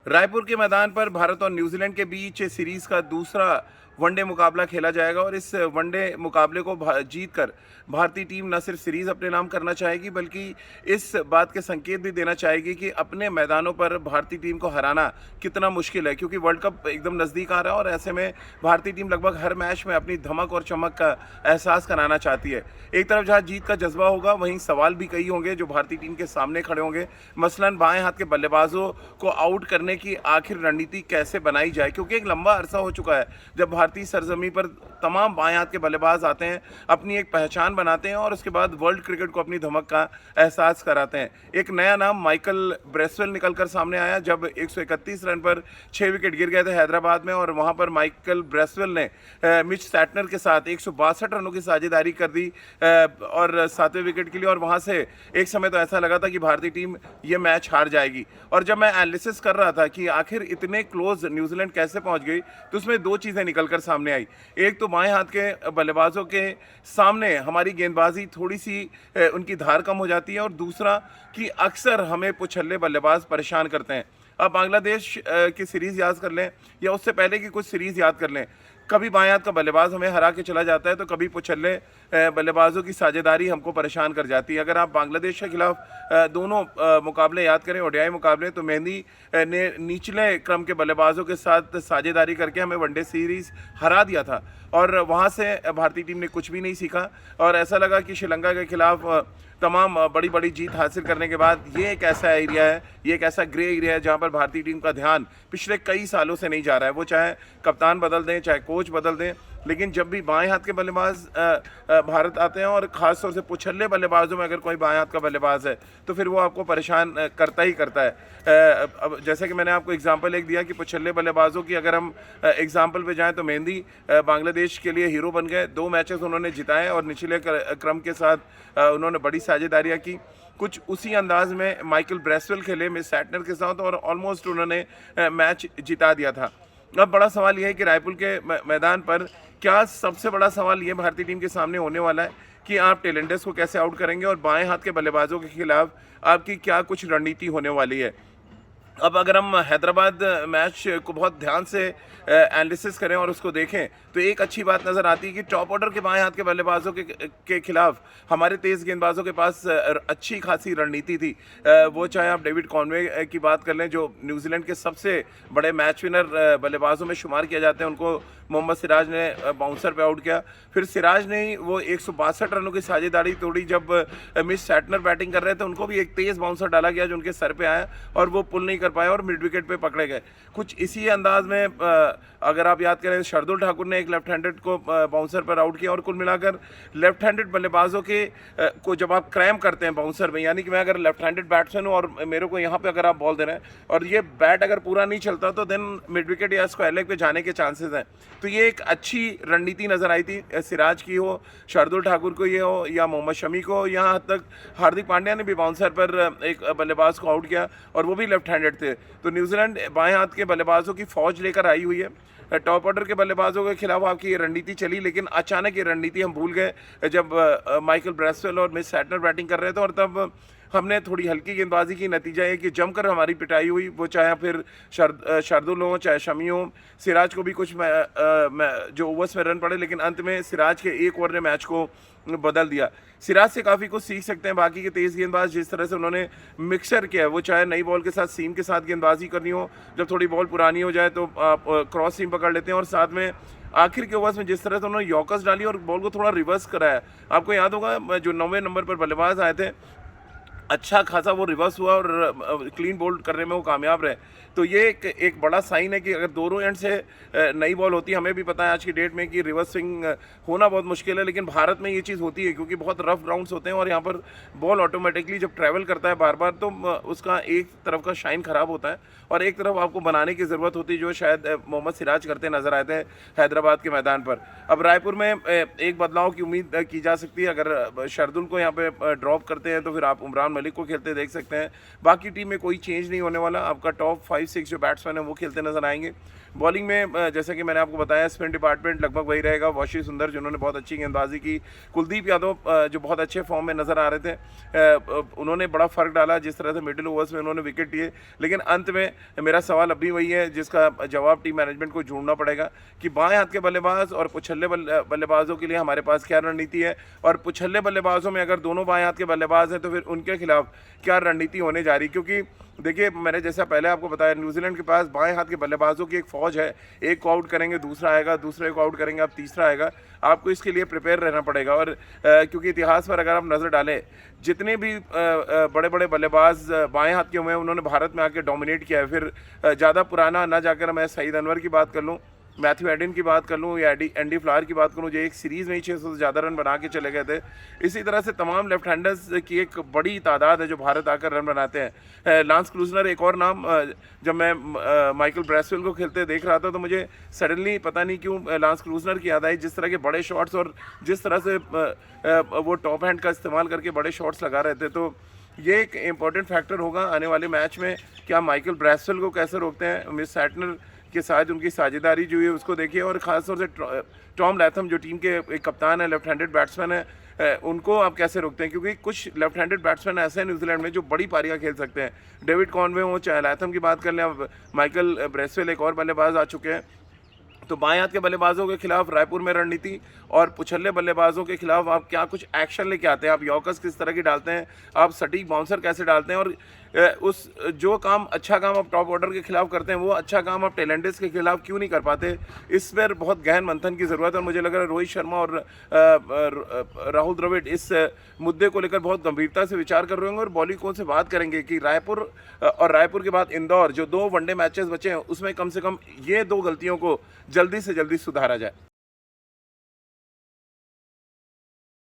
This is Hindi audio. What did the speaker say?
रायपुर के मैदान पर भारत और न्यूजीलैंड के बीच सीरीज का दूसरा वनडे मुकाबला खेला जाएगा और इस वनडे मुकाबले को जीत कर भारतीय टीम न सिर्फ सीरीज अपने नाम करना चाहेगी बल्कि इस बात के संकेत भी देना चाहेगी कि अपने मैदानों पर भारतीय टीम को हराना कितना मुश्किल है, क्योंकि वर्ल्ड कप एकदम नज़दीक आ रहा है और ऐसे में भारतीय टीम लगभग हर मैच में अपनी धमक और चमक का एहसास कराना चाहती है। एक तरफ जहाँ जीत का जज्बा होगा वहीं सवाल भी कई होंगे जो भारतीय टीम के सामने खड़े होंगे। मसलन बाएं हाथ के बल्लेबाजों को आउट करने की आखिर रणनीति कैसे बनाई जाए, क्योंकि एक लंबा अरसा हो चुका है जब भारतीय सरजमी पर तमाम बाएं हाथ के बल्लेबाज आते हैं, अपनी एक पहचान बनाते हैं और उसके बाद वर्ल्ड क्रिकेट को अपनी धमक का एहसास कराते हैं। एक नया नाम माइकल ब्रेसवेल निकलकर सामने आया जब 131 रन पर 6 विकेट गिर गए थे हैदराबाद में, और वहां पर माइकल ब्रेसवेल ने मिच सैटनर के साथ 162 रनों की साझेदारी कर दी और 7वें विकेट के लिए, और वहां से एक समय तो ऐसा लगा था कि भारतीय टीम ये मैच हार जाएगी। और जब मैं एनालिसिस कर रहा था कि आखिर इतने क्लोज न्यूजीलैंड कैसे पहुंच गई, तो उसमें दो चीज़ें निकलकर सामने आई। एक तो बाएं हाथ के बल्लेबाजों के सामने हमारी गेंदबाजी थोड़ी सी उनकी धार कम हो जाती है, और दूसरा कि अक्सर हमें पुछल्ले बल्लेबाज परेशान करते हैं। अब बांग्लादेश की सीरीज़ याद कर लें या उससे पहले की कुछ सीरीज़ याद कर लें, कभी बाएं हाथ का बल्लेबाज हमें हरा के चला जाता है तो कभी पुछल्ले बल्लेबाजों की साझेदारी हमको परेशान कर जाती है। अगर आप बांग्लादेश के खिलाफ दोनों मुकाबले याद करें, ओडीआई मुकाबले, तो मेहंदी ने निचले क्रम के बल्लेबाजों के साथ साझेदारी करके हमें वनडे सीरीज़ हरा दिया था, और वहाँ से भारतीय टीम ने कुछ भी नहीं सीखा और ऐसा लगा कि श्रीलंका के खिलाफ तमाम बड़ी बड़ी जीत हासिल करने के बाद ये एक ऐसा एरिया है, ये एक ऐसा ग्रे एरिया है जहाँ पर भारतीय टीम का ध्यान पिछले कई सालों से नहीं जा रहा है। वो चाहे कप्तान बदल दें, चाहे कोच बदल दें, लेकिन जब भी बाएं हाथ के बल्लेबाज भारत आते हैं और ख़ास तौर से पुछल्ले बल्लेबाजों में अगर कोई बाएं हाथ का बल्लेबाज है तो फिर वो आपको परेशान करता ही करता है। अब जैसे कि मैंने आपको एग्जांपल एक दिया कि पुछल्ले बल्लेबाजों की अगर हम एग्जांपल पे जाएं तो मेहंदी बांग्लादेश के लिए हीरो बन गए। 2 मैचेस उन्होंने जिताए और निचले क्रम के साथ उन्होंने बड़ी साझेदारियाँ की। कुछ उसी अंदाज में माइकल ब्रेसवेल खेले मिस सैटनर के साथ और ऑलमोस्ट उन्होंने मैच जिता दिया था। अब बड़ा सवाल यह है कि रायपुर के मैदान पर क्या सबसे बड़ा सवाल ये भारतीय टीम के सामने होने वाला है कि आप टेलेंडर्स को कैसे आउट करेंगे और बाएं हाथ के बल्लेबाजों के खिलाफ आपकी क्या कुछ रणनीति होने वाली है। अब अगर हम हैदराबाद मैच को बहुत ध्यान से एनालिसिस करें और उसको देखें तो एक अच्छी बात नज़र आती है कि टॉप ऑर्डर के बाएं हाथ के बल्लेबाजों के खिलाफ हमारे तेज़ गेंदबाजों के पास अच्छी खासी रणनीति थी। वो चाहे आप डेविड कॉनवे की बात कर लें जो न्यूजीलैंड के सबसे बड़े मैच विनर बल्लेबाजों में शुमार किया जाते हैं, उनको मोहम्मद सिराज ने बाउंसर पे आउट किया। फिर सिराज ने ही वो 162 रनों की साझेदारी तोड़ी जब मिस सैटनर बैटिंग कर रहे थे, उनको भी एक तेज़ बाउंसर डाला गया जो उनके सर पे आया और वो पुल नहीं कर पाए और मिड विकेट पे पकड़े गए। कुछ इसी अंदाज में अगर आप याद करें शार्दुल ठाकुर ने एक लेफ्ट हैंडेड को बाउंसर पर आउट किया, और कुल मिलाकर लेफ्ट हैंडेड बल्लेबाजों के को जब आप क्रैम करते हैं बाउंसर में, यानी कि मैं अगर लेफ्ट हैंडेड बैट्समैन हूँ और मेरे को यहाँ पे अगर आप बॉल दे रहे हैं और ये बैट अगर पूरा नहीं चलता तो देन मिड विकेट या स्क्वायर लेग पे जाने के चांसेस हैं। तो ये एक अच्छी रणनीति नज़र आई थी, सिराज की हो, शार्दुल ठाकुर को ये हो या मोहम्मद शमी को, यहाँ हद तक हार्दिक पांड्या ने भी बाउंसर पर एक बल्लेबाज को आउट किया और वो भी लेफ्ट हैंडेड थे। तो न्यूजीलैंड बाएं हाथ के बल्लेबाजों की फौज लेकर आई हुई है। टॉप ऑर्डर के बल्लेबाजों के खिलाफ आपकी ये रणनीति चली, लेकिन अचानक ये रणनीति हम भूल गए जब माइकल ब्रेसवेल और मिस सैटनर बैटिंग कर रहे थे, और तब हमने थोड़ी हल्की गेंदबाजी की, नतीजा ये कि जमकर हमारी पिटाई हुई। वो चाहे फिर शार्दुल हो चाहे शमी हो, सिराज को भी कुछ जो ओवर्स में रन पड़े, लेकिन अंत में सिराज के एक ओवर ने मैच को बदल दिया। सिराज से काफ़ी कुछ सीख सकते हैं बाकी के तेज़ गेंदबाज, जिस तरह से उन्होंने मिक्सर किया है। वो चाहे नई बॉल के साथ सीम के साथ गेंदबाजी करनी हो, जब थोड़ी बॉल पुरानी हो जाए तो आप क्रॉस सीम पकड़ लेते हैं, और साथ में आखिर के ओवर्स में जिस तरह से उन्होंने यॉर्कर्स डाली और बॉल को थोड़ा रिवर्स कराया। आपको याद होगा जो 9वें नंबर पर बल्लेबाज आए थे, अच्छा खासा वो रिवर्स हुआ और क्लीन बोल्ड करने में वो कामयाब रहे। तो ये एक बड़ा साइन है कि अगर दोनों एंड से नई बॉल होती है, हमें भी पता है आज की डेट में कि रिवर्स स्विंग होना बहुत मुश्किल है, लेकिन भारत में ये चीज़ होती है क्योंकि बहुत रफ ग्राउंड्स होते हैं और यहाँ पर बॉल ऑटोमेटिकली जब ट्रैवल करता है बार बार तो उसका एक तरफ का शाइन ख़राब होता है और एक तरफ आपको बनाने की ज़रूरत होती है, जो शायद मोहम्मद सिराज करते नज़र आए थे हैदराबाद के मैदान पर। अब रायपुर में एक बदलाव की उम्मीद की जा सकती है। अगर शार्दुल को यहाँ पे ड्रॉप करते हैं तो फिर आप उमरान मलिक को खेलते देख सकते हैं। बाकी टीम में कोई चेंज नहीं होने वाला। आपका टॉप 5-6 जो बैट्समैन है वो खेलते नजर आएंगे। बॉलिंग में जैसा कि मैंने आपको बताया, स्पिन डिपार्टमेंट लगभग वही रहेगा। वॉशी सुंदर जिन्होंने बहुत अच्छी गेंदबाजी की, कुलदीप यादव जो बहुत अच्छे फॉर्म में नज़र आ रहे थे, उन्होंने बड़ा फ़र्क डाला जिस तरह से मिडिल ओवर्स में उन्होंने विकेट लिए। लेकिन अंत में मेरा सवाल अब भी वही है जिसका जवाब टीम मैनेजमेंट को ढूंढना पड़ेगा कि बाएं हाथ के बल्लेबाज और पुछल्ले बल्लेबाजों के लिए हमारे पास क्या रणनीति है, और पुछल्ले बल्लेबाजों में अगर दोनों बाएं हाथ के बल्लेबाज हैं तो फिर उनके खिलाफ क्या रणनीति होने जा रही। क्योंकि देखिए, मैंने जैसा पहले आपको बताया, न्यूजीलैंड के पास बाएं हाथ के बल्लेबाजों की एक फ़ौज है। एक को आउट करेंगे दूसरा आएगा, दूसरे को आउट करेंगे अब तीसरा आएगा। आपको इसके लिए प्रिपेयर रहना पड़ेगा। और क्योंकि इतिहास पर अगर आप नज़र डालें, जितने भी बड़े बड़े बल्लेबाज बाएं हाथ के हुए हैं उन्होंने भारत में आके डोमिनेट किया है। फिर ज़्यादा पुराना ना जाकर मैं सईद अनवर की बात कर लूँ, मैथ्यू एडन की बात कर लूँ या एंडी फ्लावर की बात करूँ, जो एक सीरीज़ में ही 600 से ज़्यादा रन बना के चले गए थे। इसी तरह से तमाम लेफ्ट हैंडर्स की एक बड़ी तादाद है जो भारत आकर रन बनाते हैं। लांस क्लूजनर एक और नाम। जब मैं माइकल ब्रेसवेल को खेलते देख रहा था तो मुझे सडनली पता नहीं क्यों लांस क्लूजनर की याद आई। जिस तरह के बड़े शॉट्स और जिस तरह से वो टॉप हैंड का इस्तेमाल करके बड़े शॉट्स लगा रहे थे, तो ये एक इम्पॉर्टेंट फैक्टर होगा आने वाले मैच में कि आप माइकल ब्रेसवेल को कैसे रोकते हैं। मिस सैटनर के साथ उनकी साझेदारी जो है उसको देखिए, और ख़ासतौर से टॉम लैथम जो टीम के एक कप्तान है, लेफ्ट हैंडेड बैट्समैन है, उनको आप कैसे रोकते हैं। क्योंकि कुछ लेफ्ट हैंडेड बैट्समैन ऐसे हैं न्यूजीलैंड में जो बड़ी पारियां खेल सकते हैं। डेविड कॉनवे हो चाहे लैथम की बात कर लें, अब माइकल ब्रेसवेल एक और बल्लेबाज आ चुके हैं। तो बाएं हाथ के बल्लेबाजों के खिलाफ रायपुर में रणनीति, और पुछल्ले बल्लेबाजों के खिलाफ आप क्या कुछ एक्शन लेके आते हैं, आप यॉर्कर्स किस तरह की डालते हैं, आप सटीक बाउंसर कैसे डालते हैं, और उस जो काम अच्छा काम आप टॉप ऑर्डर के खिलाफ करते हैं वो अच्छा काम आप टेलेंटिस के खिलाफ क्यों नहीं कर पाते। इस पर बहुत गहन मंथन की ज़रूरत है। और मुझे लग रहा है रोहित शर्मा और राहुल द्रविड़ इस मुद्दे को लेकर बहुत गंभीरता से विचार कर रहे होंगे और बॉलिंग से बात करेंगे कि रायपुर और रायपुर के बाद इंदौर जो 2 वनडे मैचेस बचे हैं उसमें कम से कम ये 2 गलतियों को जल्दी से जल्दी सुधारा जाए।